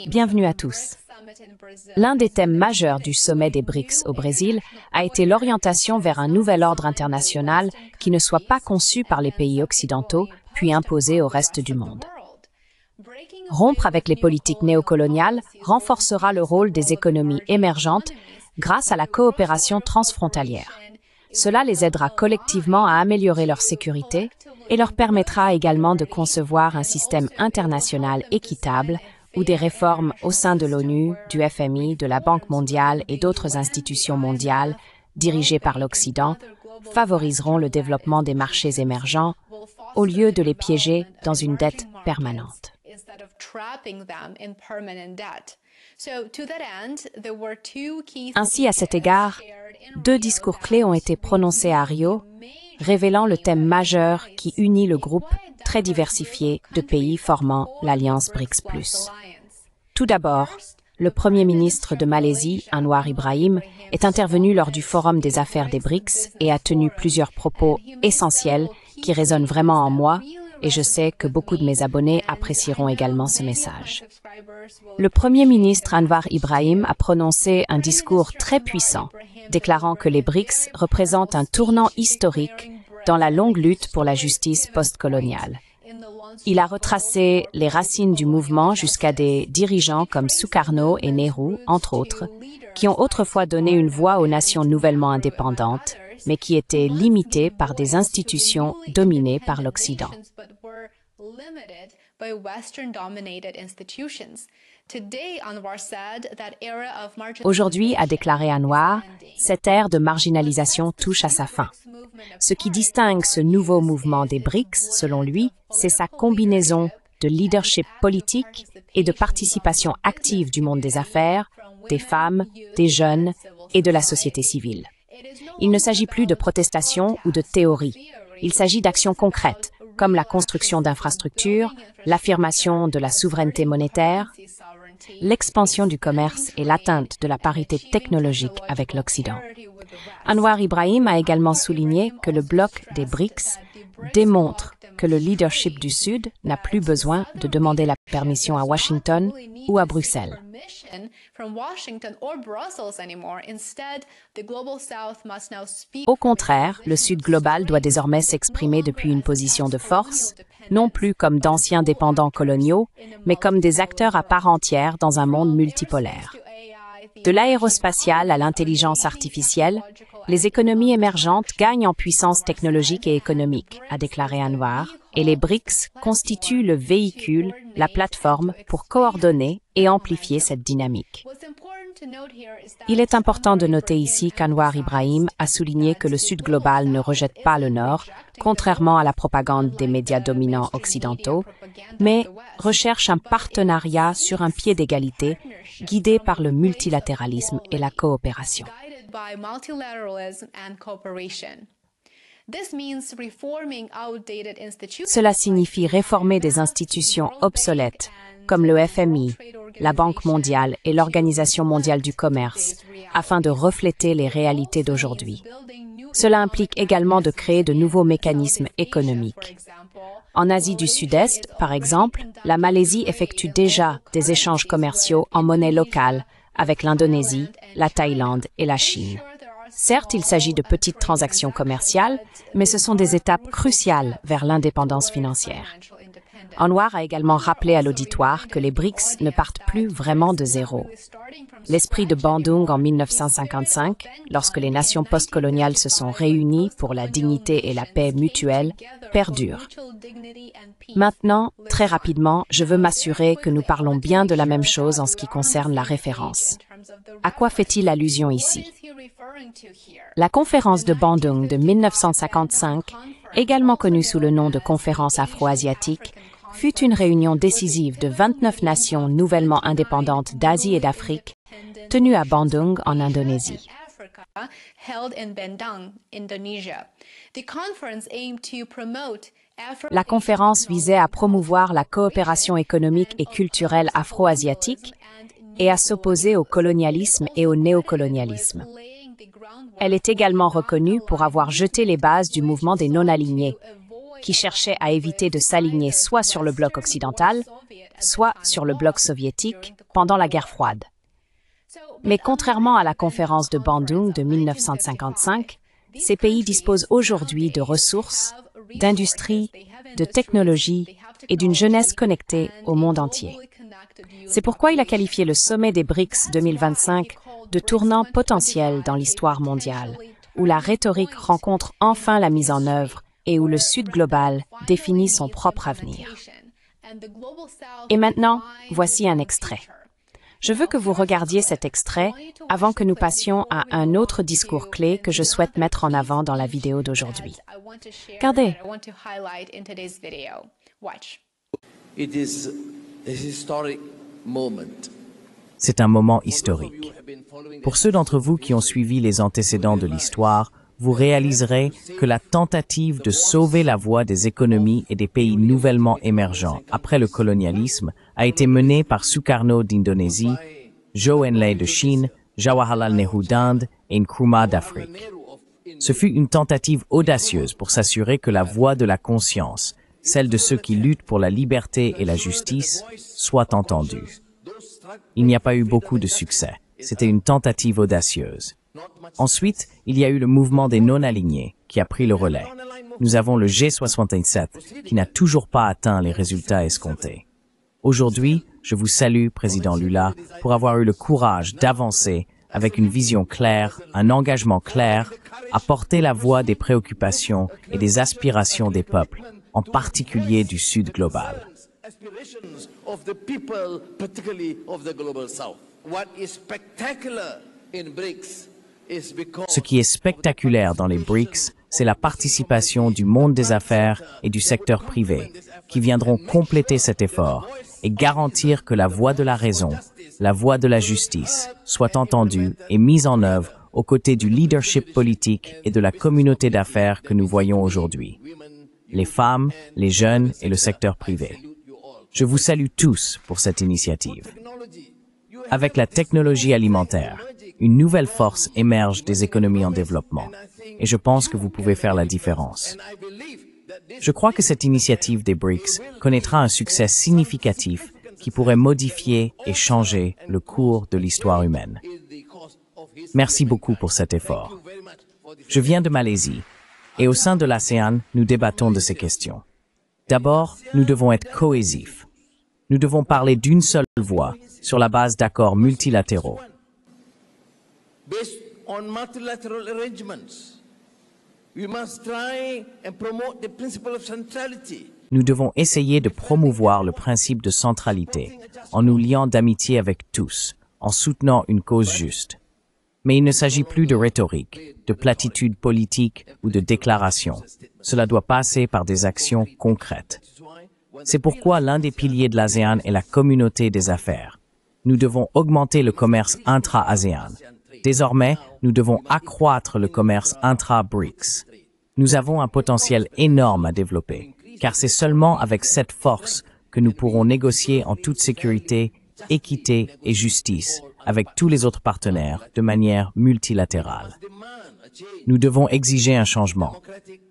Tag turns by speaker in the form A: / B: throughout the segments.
A: Bienvenue à tous. L'un des thèmes majeurs du sommet des BRICS au Brésil a été l'orientation vers un nouvel ordre international qui ne soit pas conçu par les pays occidentaux puis imposé au reste du monde. Rompre avec les politiques néocoloniales renforcera le rôle des économies émergentes grâce à la coopération transfrontalière. Cela les aidera collectivement à améliorer leur sécurité et leur permettra également de concevoir un système international équitable où des réformes au sein de l'ONU, du FMI, de la Banque mondiale et d'autres institutions mondiales dirigées par l'Occident favoriseront le développement des marchés émergents au lieu de les piéger dans une dette permanente. Ainsi, à cet égard, 2 discours clés ont été prononcés à Rio, révélant le thème majeur qui unit le groupe très diversifié de pays formant l'Alliance BRICS+. Tout d'abord, le Premier ministre de Malaisie, Anwar Ibrahim, est intervenu lors du Forum des affaires des BRICS et a tenu plusieurs propos essentiels qui résonnent vraiment en moi, et je sais que beaucoup de mes abonnés apprécieront également ce message. Le Premier ministre Anwar Ibrahim a prononcé un discours très puissant, déclarant que les BRICS représentent un tournant historique dans la longue lutte pour la justice postcoloniale. Il a retracé les racines du mouvement jusqu'à des dirigeants comme Sukarno et Nehru, entre autres, qui ont autrefois donné une voix aux nations nouvellement indépendantes, mais qui étaient limitées par des institutions dominées par l'Occident. Aujourd'hui, a déclaré Anwar, cette ère de marginalisation touche à sa fin. Ce qui distingue ce nouveau mouvement des BRICS, selon lui, c'est sa combinaison de leadership politique et de participation active du monde des affaires, des femmes, des jeunes et de la société civile. Il ne s'agit plus de protestations ou de théories. Il s'agit d'actions concrètes, comme la construction d'infrastructures, l'affirmation de la souveraineté monétaire, l'expansion du commerce et l'atteinte de la parité technologique avec l'Occident. Anwar Ibrahim a également souligné que le bloc des BRICS démontre que le leadership du Sud n'a plus besoin de demander la permission à Washington ou à Bruxelles. Au contraire, le Sud global doit désormais s'exprimer depuis une position de force, non plus comme d'anciens dépendants coloniaux, mais comme des acteurs à part entière dans un monde multipolaire. De l'aérospatiale à l'intelligence artificielle, les économies émergentes gagnent en puissance technologique et économique, a déclaré Anwar, et les BRICS constituent le véhicule, la plateforme pour coordonner et amplifier cette dynamique. Il est important de noter ici qu'Anwar Ibrahim a souligné que le Sud global ne rejette pas le Nord, contrairement à la propagande des médias dominants occidentaux, mais recherche un partenariat sur un pied d'égalité, guidé par le multilatéralisme et la coopération. Cela signifie réformer des institutions obsolètes, comme le FMI, la Banque mondiale et l'Organisation mondiale du commerce, afin de refléter les réalités d'aujourd'hui. Cela implique également de créer de nouveaux mécanismes économiques. En Asie du Sud-Est, par exemple, la Malaisie effectue déjà des échanges commerciaux en monnaie locale avec l'Indonésie, la Thaïlande et la Chine. Certes, il s'agit de petites transactions commerciales, mais ce sont des étapes cruciales vers l'indépendance financière. Anwar a également rappelé à l'auditoire que les BRICS ne partent plus vraiment de zéro. L'esprit de Bandung en 1955, lorsque les nations postcoloniales se sont réunies pour la dignité et la paix mutuelle, perdure. Maintenant, très rapidement, je veux m'assurer que nous parlons bien de la même chose en ce qui concerne la référence. À quoi fait-il allusion ici? La conférence de Bandung de 1955, également connue sous le nom de conférence afro-asiatique, fut une réunion décisive de 29 nations nouvellement indépendantes d'Asie et d'Afrique, tenue à Bandung en Indonésie. La conférence visait à promouvoir la coopération économique et culturelle afro-asiatique et à s'opposer au colonialisme et au néocolonialisme. Elle est également reconnue pour avoir jeté les bases du mouvement des non-alignés, qui cherchait à éviter de s'aligner soit sur le bloc occidental, soit sur le bloc soviétique pendant la guerre froide. Mais contrairement à la conférence de Bandung de 1955, ces pays disposent aujourd'hui de ressources, d'industries, de technologies et d'une jeunesse connectée au monde entier. C'est pourquoi il a qualifié le sommet des BRICS 2025 de tournant potentiel dans l'histoire mondiale, où la rhétorique rencontre enfin la mise en œuvre et où le Sud global définit son propre avenir. Et maintenant, voici un extrait. Je veux que vous regardiez cet extrait avant que nous passions à un autre discours clé que je souhaite mettre en avant dans la vidéo d'aujourd'hui. Regardez.
B: C'est un moment historique. Pour ceux d'entre vous qui ont suivi les antécédents de l'histoire, vous réaliserez que la tentative de sauver la voie des économies et des pays nouvellement émergents après le colonialisme a été menée par Sukarno d'Indonésie, Zhou Enlai de Chine, Jawaharlal Nehru d'Inde et Nkrumah d'Afrique. Ce fut une tentative audacieuse pour s'assurer que la voix de la conscience, celle de ceux qui luttent pour la liberté et la justice, soit entendue. Il n'y a pas eu beaucoup de succès. C'était une tentative audacieuse. Ensuite, il y a eu le mouvement des non-alignés qui a pris le relais. Nous avons le G77 qui n'a toujours pas atteint les résultats escomptés. Aujourd'hui, je vous salue, Président Lula, pour avoir eu le courage d'avancer avec une vision claire, un engagement clair, à porter la voix des préoccupations et des aspirations des peuples, en particulier du Sud global. Ce qui est spectaculaire dans les BRICS, c'est la participation du monde des affaires et du secteur privé, qui viendront compléter cet effort et garantir que la voix de la raison, la voix de la justice, soit entendue et mise en œuvre aux côtés du leadership politique et de la communauté d'affaires que nous voyons aujourd'hui. Les femmes, les jeunes et le secteur privé. Je vous salue tous pour cette initiative. Avec la technologie alimentaire, une nouvelle force émerge des économies en développement, et je pense que vous pouvez faire la différence. Je crois que cette initiative des BRICS connaîtra un succès significatif qui pourrait modifier et changer le cours de l'histoire humaine. Merci beaucoup pour cet effort. Je viens de Malaisie, et au sein de l'ASEAN, nous débattons de ces questions. D'abord, nous devons être cohésifs. Nous devons parler d'une seule voix sur la base d'accords multilatéraux.
C: Based on multilateral arrangements, we must try and promote the principle of centrality.
B: Nous devons essayer de promouvoir le principe de centralité en nous liant d'amitié avec tous, en soutenant une cause juste. Mais il ne s'agit plus de rhétorique, de platitudes politiques ou de déclarations. Cela doit passer par des actions concrètes. C'est pourquoi l'un des piliers de l'ASEAN est la communauté des affaires. Nous devons augmenter le commerce intra-ASEAN. Désormais, nous devons accroître le commerce intra-BRICS. Nous avons un potentiel énorme à développer, car c'est seulement avec cette force que nous pourrons négocier en toute sécurité, équité et justice avec tous les autres partenaires de manière multilatérale. Nous devons exiger un changement,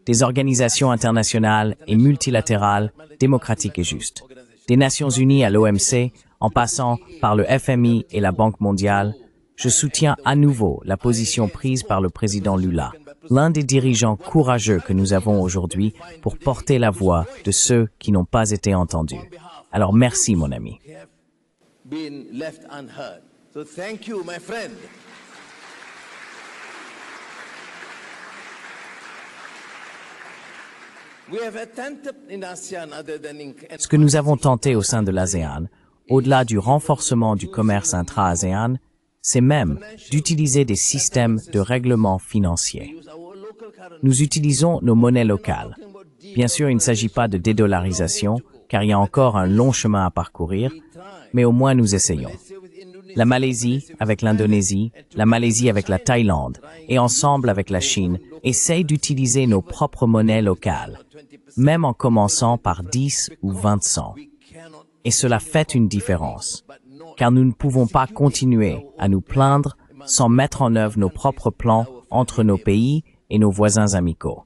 B: des organisations internationales et multilatérales démocratiques et justes, des Nations Unies à l'OMC, en passant par le FMI et la Banque mondiale. Je soutiens à nouveau la position prise par le président Lula, l'un des dirigeants courageux que nous avons aujourd'hui pour porter la voix de ceux qui n'ont pas été entendus. Alors merci, mon ami. Ce que nous avons tenté au sein de l'ASEAN, au-delà du renforcement du commerce intra-ASEAN, c'est même d'utiliser des systèmes de règlement financier. Nous utilisons nos monnaies locales. Bien sûr, il ne s'agit pas de dédollarisation, car il y a encore un long chemin à parcourir, mais au moins nous essayons. La Malaisie avec l'Indonésie, la Malaisie avec la Thaïlande, et ensemble avec la Chine, essayent d'utiliser nos propres monnaies locales, même en commençant par 10 ou 20 cents. Et cela fait une différence, car nous ne pouvons pas continuer à nous plaindre sans mettre en œuvre nos propres plans entre nos pays et nos voisins amicaux.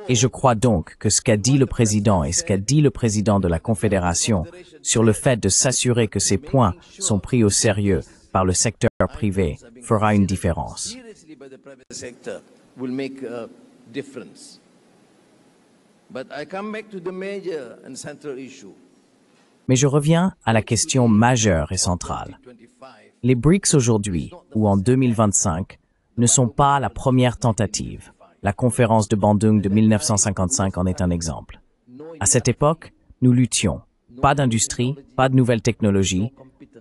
B: Et je crois donc que ce qu'a dit le président et ce qu'a dit le président de la Confédération sur le fait de s'assurer que ces points sont pris au sérieux par le secteur privé fera une différence. Mais je reviens à la question majeure et centrale. Les BRICS aujourd'hui, ou en 2025, ne sont pas la première tentative. La conférence de Bandung de 1955 en est un exemple. À cette époque, nous luttions. Pas d'industrie, pas de nouvelles technologies,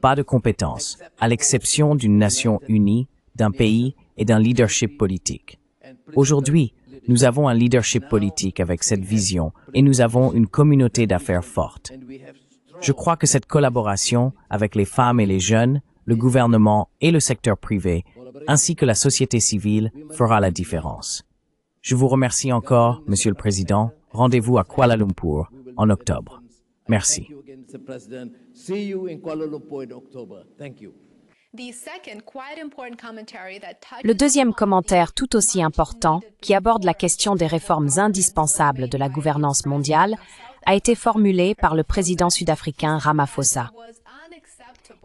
B: pas de compétences, à l'exception d'une nation unie, d'un pays et d'un leadership politique. Aujourd'hui, nous avons un leadership politique avec cette vision et nous avons une communauté d'affaires forte. Je crois que cette collaboration avec les femmes et les jeunes, le gouvernement et le secteur privé, ainsi que la société civile, fera la différence. Je vous remercie encore, Monsieur le Président. Rendez-vous à Kuala Lumpur en octobre. Merci.
A: Le deuxième commentaire tout aussi important, qui aborde la question des réformes indispensables de la gouvernance mondiale, a été formulé par le président sud-africain Ramaphosa.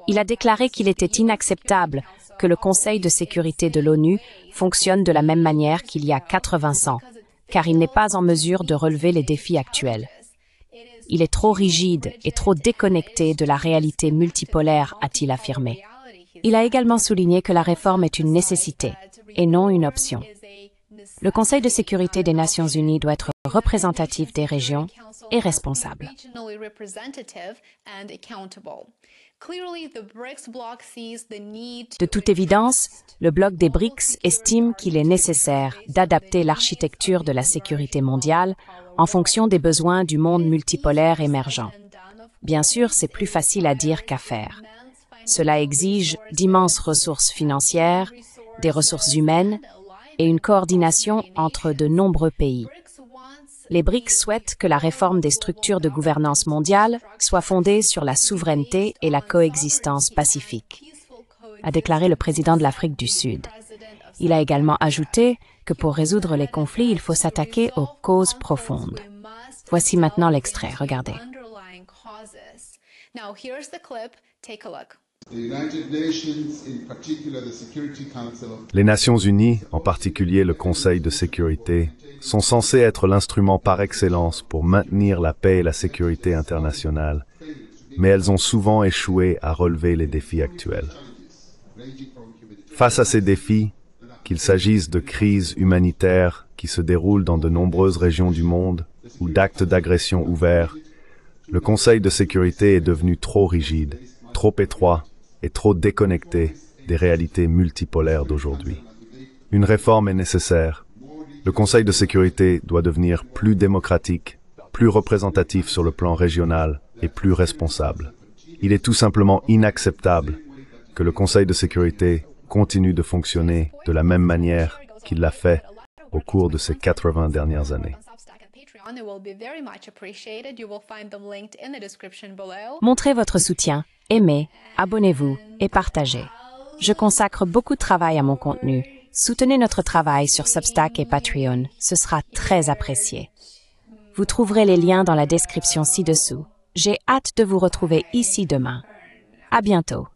A: Il a déclaré qu'il était inacceptable que le Conseil de sécurité de l'ONU fonctionne de la même manière qu'il y a 80 ans, car il n'est pas en mesure de relever les défis actuels. Il est trop rigide et trop déconnecté de la réalité multipolaire, a-t-il affirmé. Il a également souligné que la réforme est une nécessité et non une option. Le Conseil de sécurité des Nations Unies doit être représentatif des régions et responsable. De toute évidence, le bloc des BRICS estime qu'il est nécessaire d'adapter l'architecture de la sécurité mondiale en fonction des besoins du monde multipolaire émergent. Bien sûr, c'est plus facile à dire qu'à faire. Cela exige d'immenses ressources financières, des ressources humaines et une coordination entre de nombreux pays. Les BRICS souhaitent que la réforme des structures de gouvernance mondiale soit fondée sur la souveraineté et la coexistence pacifique, a déclaré le président de l'Afrique du Sud. Il a également ajouté que pour résoudre les conflits, il faut s'attaquer aux causes profondes. Voici maintenant l'extrait, regardez.
D: Les Nations Unies, en particulier le Conseil de sécurité, sont censés être l'instrument par excellence pour maintenir la paix et la sécurité internationale, mais elles ont souvent échoué à relever les défis actuels. Face à ces défis, qu'il s'agisse de crises humanitaires qui se déroulent dans de nombreuses régions du monde ou d'actes d'agression ouverts, le Conseil de sécurité est devenu trop rigide, trop étroit et trop déconnecté des réalités multipolaires d'aujourd'hui. Une réforme est nécessaire. Le Conseil de sécurité doit devenir plus démocratique, plus représentatif sur le plan régional et plus responsable. Il est tout simplement inacceptable que le Conseil de sécurité continue de fonctionner de la même manière qu'il l'a fait au cours de ces 80 dernières années.
A: Montrez votre soutien, aimez, abonnez-vous et partagez. Je consacre beaucoup de travail à mon contenu. Soutenez notre travail sur Substack et Patreon, ce sera très apprécié. Vous trouverez les liens dans la description ci-dessous. J'ai hâte de vous retrouver ici demain. À bientôt.